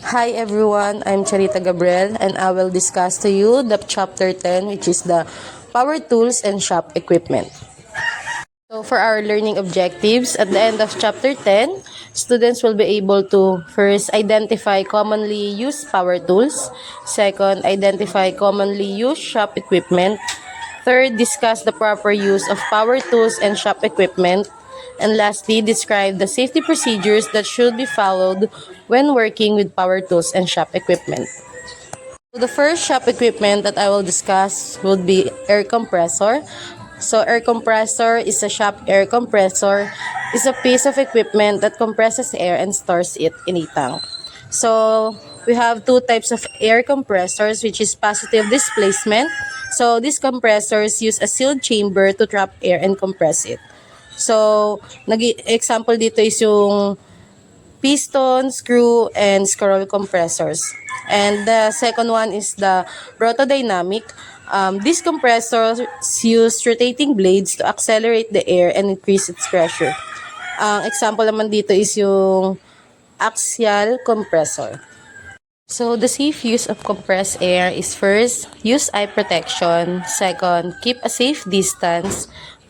Hi everyone, I'm Charita Gabriel and I will discuss to you the chapter 10, which is the power tools and shop equipment. So for our learning objectives, at the end of chapter 10, students will be able to first identify commonly used power tools, second, identify commonly used shop equipment, third, discuss the proper use of power tools and shop equipment, and lastly, describe the safety procedures that should be followed when working with power tools and shop equipment. So the first shop equipment that I will discuss would be air compressor. So air compressor is a shop air compressor is a piece of equipment that compresses air and stores it in a tank. So we have two types of air compressors, which is positive displacement. So these compressors use a sealed chamber to trap air and compress it. So example dito is yung piston, screw, and scroll compressors. And the second one is the rotodynamic. These compressors use rotating blades to accelerate the air and increase its pressure. Ang example naman dito is yung axial compressor. So the safe use of compressed air is first, use eye protection. Second, keep a safe distance.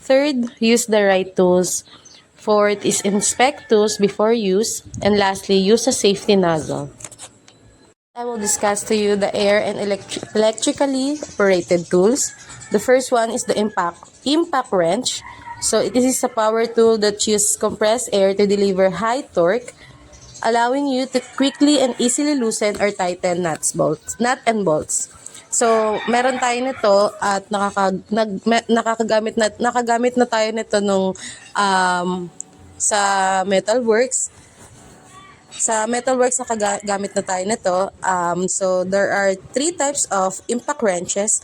Third, use the right tools. Fourth is inspect tools before use. And lastly, use a safety nozzle. I will discuss to you the air and electrically operated tools. The first one is the impact wrench. So it is a power tool that uses compressed air to deliver high torque, allowing you to quickly and easily loosen or tighten nut and bolts. So, meron tayo nito at nakagamit na tayo nito nung sa Metalworks. Sa Metalworks nakagamit na tayo nito. So, there are three types of impact wrenches.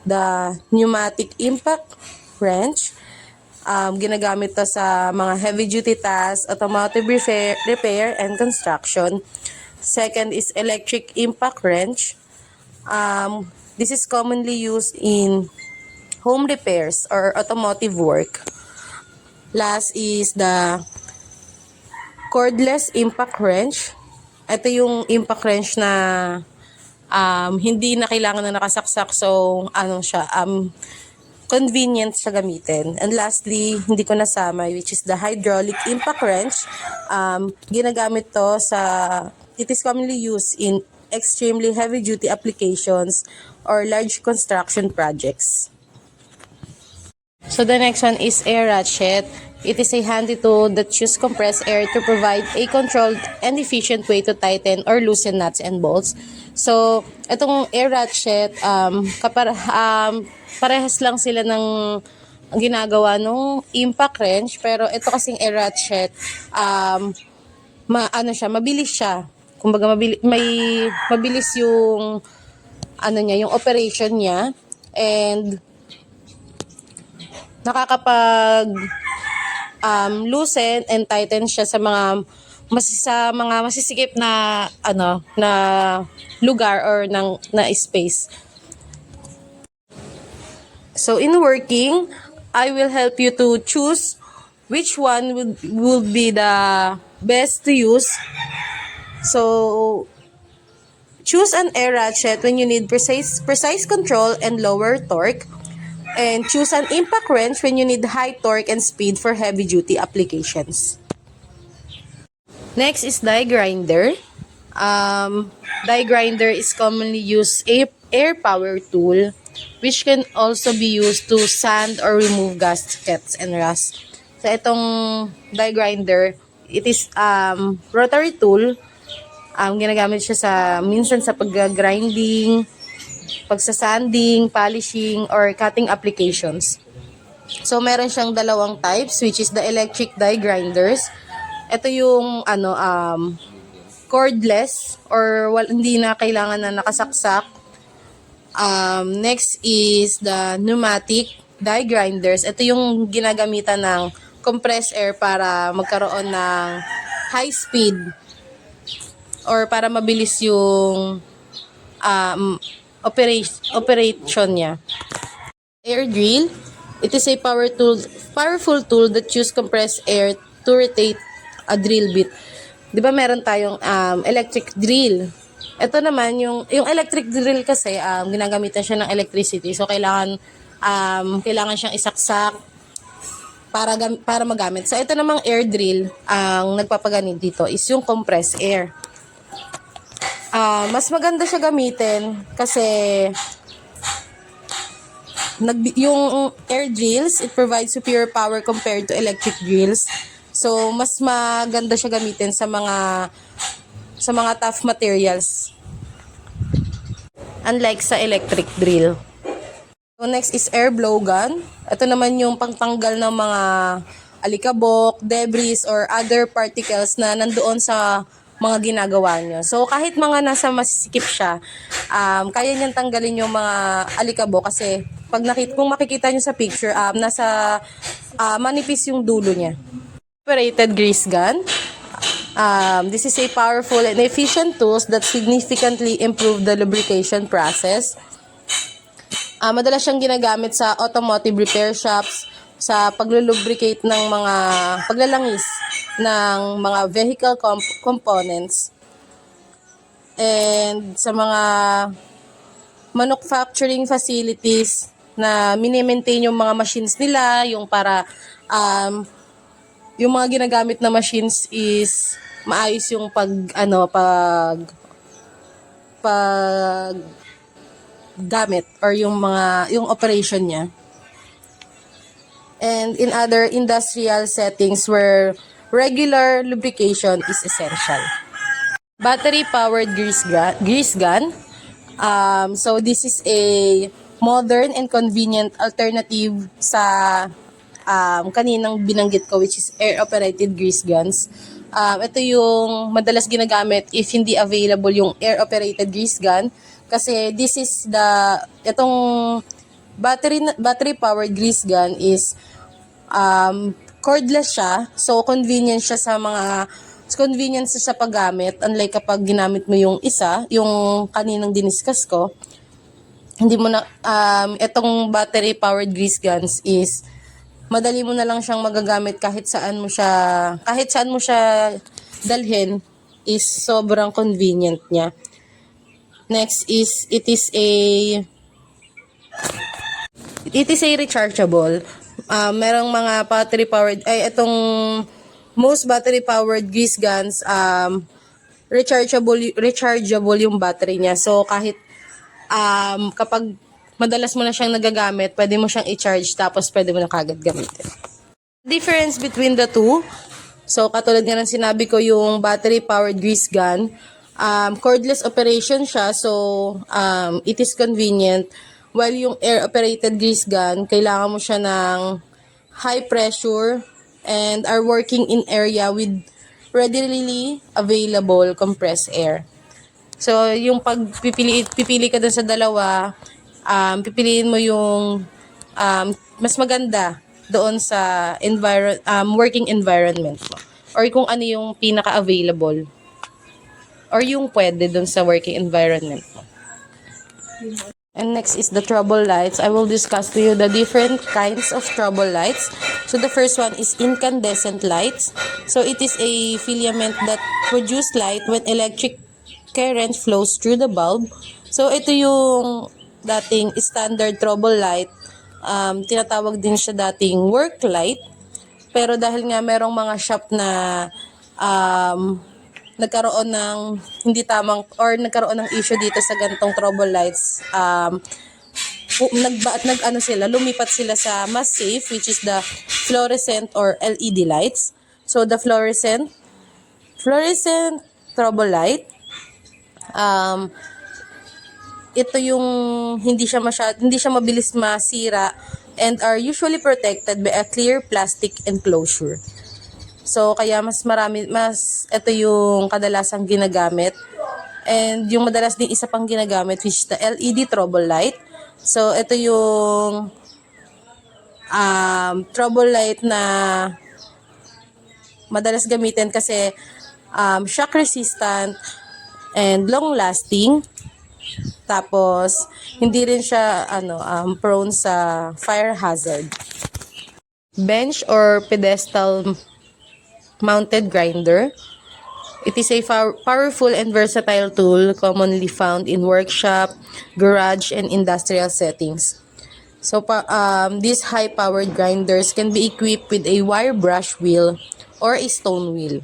The pneumatic impact wrench, ginagamit to sa mga heavy-duty tasks, automotive repair and construction. Second is electric impact wrench. This is commonly used in home repairs or automotive work. Last is the cordless impact wrench. Ito yung impact wrench na hindi na kailangan na nakasaksak. So, convenient sa gamitin. And lastly, hindi ko nasama, which is the hydraulic impact wrench. Ginagamit to it is commonly used in extremely heavy-duty applications or large construction projects. So the next one is air ratchet. It is a handy tool that uses compressed air to provide a controlled and efficient way to tighten or loosen nuts and bolts. So, itong air ratchet, parehas lang sila ng ginagawa nung impact wrench, pero ito kasing air ratchet, mabilis siya. Kumbaga mabilis yung yung operation niya, and nakakapag loosen and tighten siya sa mga masisikip na na lugar or na space. So in working, I will help you to choose which one would be the best to use. So choose an air ratchet when you need precise control and lower torque. And choose an impact wrench when you need high torque and speed for heavy-duty applications. Next is die grinder. Die grinder is commonly used air power tool, which can also be used to sand or remove gaskets and rust. So itong die grinder, it is rotary tool. Ginagamit siya minsan sa pag-grinding, pagsasanding, polishing, or cutting applications. So, meron siyang dalawang types, which is the electric die grinders. Ito yung cordless or hindi na kailangan na nakasaksak. Next is the pneumatic die grinders. Ito yung ginagamitan ng compressed air para magkaroon ng high speed or para mabilis yung operation niya. Air drill. It is a powerful tool that uses compressed air to rotate a drill bit. 'Di ba meron tayong electric drill. Ito naman yung electric drill kasi ginagamitan siya ng electricity. So kailangan siyang isaksak para magamit. So ito namang air drill, ang nagpapaganit dito is yung compressed air. Mas maganda siya gamitin kasi yung air drills, it provides superior power compared to electric drills. So mas maganda siya gamitin sa mga tough materials, unlike sa electric drill. So next is air blowgun. Ito naman yung pangtanggal ng mga alikabok, debris, or other particles na nandoon sa mga ginagawa nyo. So kahit mga nasa masisikip siya, kaya niyang tanggalin yung mga alikabok kasi kung makikita nyo sa picture, manipis yung dulo niya. Operated grease gun. This is a powerful and efficient tools that significantly improve the lubrication process. Madalas siyang ginagamit sa automotive repair shops, sa paglulubricate ng mga paglalangis ng mga vehicle components, and sa mga manufacturing facilities na mini-maintain yung mga machines nila, yung mga ginagamit na machines is maayos yung gamit or yung operation niya. And in other industrial settings where regular lubrication is essential. Battery-powered grease gun. So this is a modern and convenient alternative sa kaninang binanggit ko, which is air-operated grease guns. Ito yung madalas ginagamit if hindi available yung air-operated grease gun. Kasi itong battery-powered grease gun is cordless siya. So, convenient siya sa paggamit. Unlike kapag ginamit mo yung kaninang diniscuss ko, hindi mo na, itong battery-powered grease guns is madali mo na lang siyang magagamit kahit saan mo siya dalhin, is sobrang convenient niya. Next is it is a rechargeable. Merong mga battery-powered, itong most battery-powered grease guns, rechargeable yung battery niya. So, kahit kapag madalas mo na siyang nagagamit, pwede mo siyang i-charge tapos pwede mo na kagad gamitin. Difference between the two. So, katulad nga ng sinabi ko, yung battery-powered grease gun, cordless operation siya, so it is convenient. While yung air-operated grease gun, kailangan mo siya ng high pressure and are working in area with readily available compressed air. So, yung pipili ka dun sa dalawa, pipiliin mo yung mas maganda doon sa working environment mo. Or kung ano yung pinaka-available. Or yung pwede doon sa working environment mo. And next is the trouble lights. I will discuss to you the different kinds of trouble lights. So the first one is incandescent lights. So it is a filament that produces light when electric current flows through the bulb. So ito yung dating standard trouble light. Tinatawag din siya dating work light. Pero dahil nga merong mga shop na nagkaroon ng issue dito sa gantong trouble lights, lumipat sila sa mas safe, which is the fluorescent or LED lights. So the fluorescent trouble light, ito yung hindi siya mabilis masira and are usually protected by a clear plastic enclosure. So, kaya ito yung kadalasang ginagamit. And yung madalas din isa pang ginagamit, which is the LED trouble light. So, ito yung trouble light na madalas gamitin kasi shock resistant and long lasting. Tapos, hindi rin siya prone sa fire hazard. Bench or pedestal mounted grinder. It is a powerful and versatile tool commonly found in workshop, garage, and industrial settings. So, these high-powered grinders can be equipped with a wire brush wheel or a stone wheel.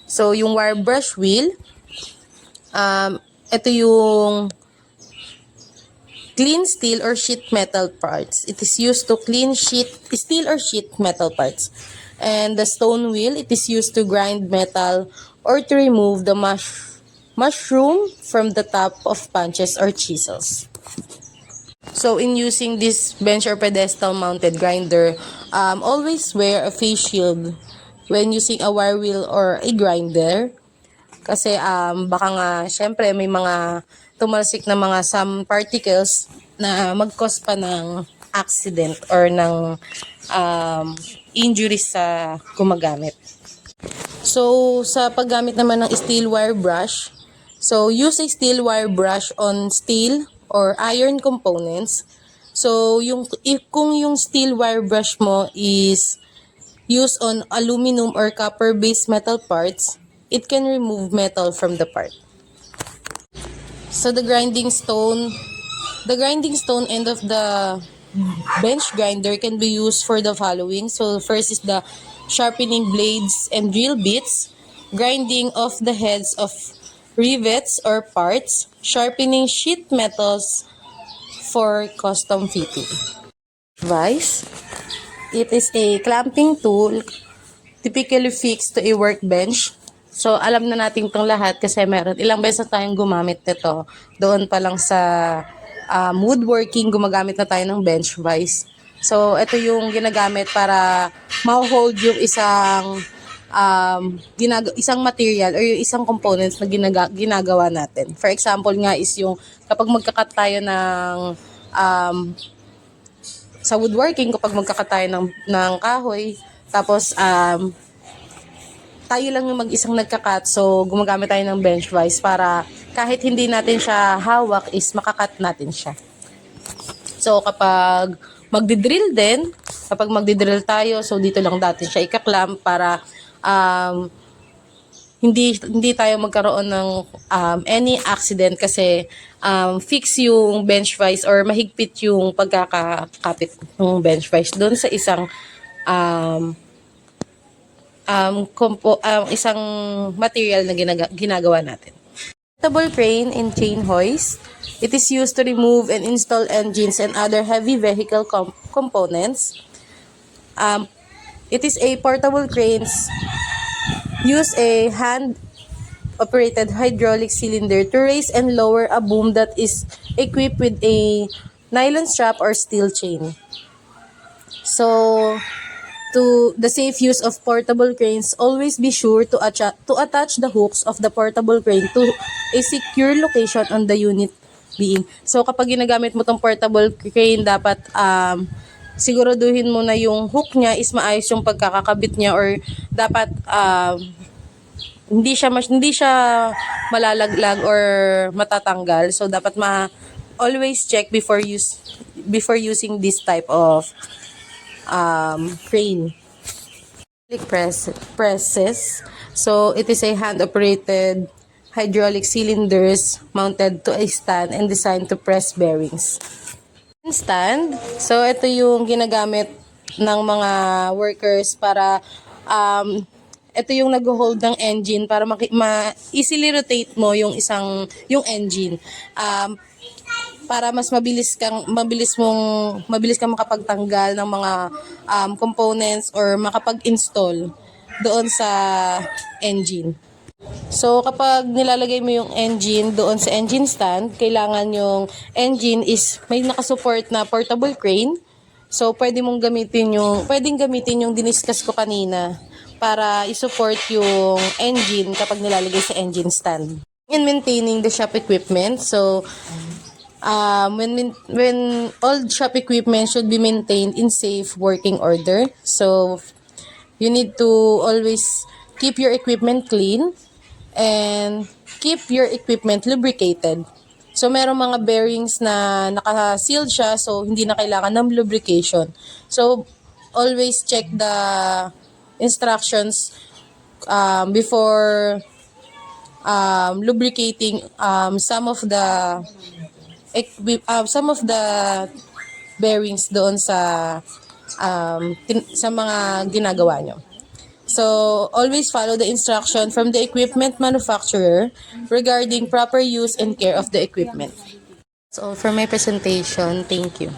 So, yung wire brush wheel, ito yung clean steel or sheet metal parts. It is used to clean steel or sheet metal parts. And the stone wheel, it is used to grind metal or to remove the mushroom from the top of punches or chisels. So in using this bench or pedestal mounted grinder, always wear a face shield when using a wire wheel or a grinder. Kasi baka nga, syempre may mga tumalsik na mga some particles na mag-cause pa ng accident or ng injuries sa gumagamit. So, sa paggamit naman ng steel wire brush, so use a steel wire brush on steel or iron components. So, kung yung steel wire brush mo is used on aluminum or copper-based metal parts, it can remove metal from the part. So, the grinding stone end of the bench grinder can be used for the following. So, first is the sharpening blades and drill bits, grinding of the heads of rivets or parts, sharpening sheet metals for custom fitting. Device. It is a clamping tool typically fixed to a workbench. So, alam na natin itong lahat kasi meron ilang beses tayong gumamit nito. Doon pa lang sa woodworking, gumagamit na tayo ng bench vise. So, ito yung ginagamit para ma-hold yung isang material or yung isang components na ginagawa natin. For example nga is yung kapag magkakat tayo ng sa woodworking, kapag magkakat tayo ng kahoy, tapos tayo lang yung mag-isang nagkakat, so gumagamit tayo ng bench vise para kahit hindi natin siya hawak is makakat natin siya. So kapag magdidrill tayo, so dito lang natin siya ikaklamp para hindi tayo magkaroon ng any accident kasi fix yung bench vise or mahigpit yung pagkakakapit ng bench vise doon sa isang isang material na ginagawa natin. Portable crane and chain hoist. It is used to remove and install engines and other heavy vehicle components. It is a portable cranes use a hand-operated hydraulic cylinder to raise and lower a boom that is equipped with a nylon strap or steel chain. So, to the safe use of portable cranes, always be sure to attach the hooks of the portable crane to a secure location on the unit being. So, kapag ginagamit mo tong portable crane, dapat siguraduhin mo na yung hook niya is maayos yung pagkakakabit niya or dapat hindi siya malalaglag or matatanggal. So, dapat always check before using this type of crane. Presses. So, it is a hand-operated hydraulic cylinders mounted to a stand and designed to press bearings. Stand. So, ito yung ginagamit ng mga workers para ito yung nag-hold ng engine para easily rotate mo yung engine. Para mas mabilis kang makapagtanggal ng mga components or makapag-install doon sa engine. So, kapag nilalagay mo yung engine doon sa engine stand, kailangan yung engine is may nakasupport na portable crane. So, pwedeng gamitin yung diniscuss ko kanina para i-support yung engine kapag nilalagay sa engine stand. In maintaining the shop equipment, so, when all shop equipment should be maintained in safe working order. So, you need to always keep your equipment clean and keep your equipment lubricated. So, merong mga bearings na naka-sealed siya, so hindi na kailangan ng lubrication. So, always check the instructions before lubricating some of the bearings doon sa mga ginagawa nyo. So, always follow the instruction from the equipment manufacturer regarding proper use and care of the equipment. That's all for my presentation. Thank you.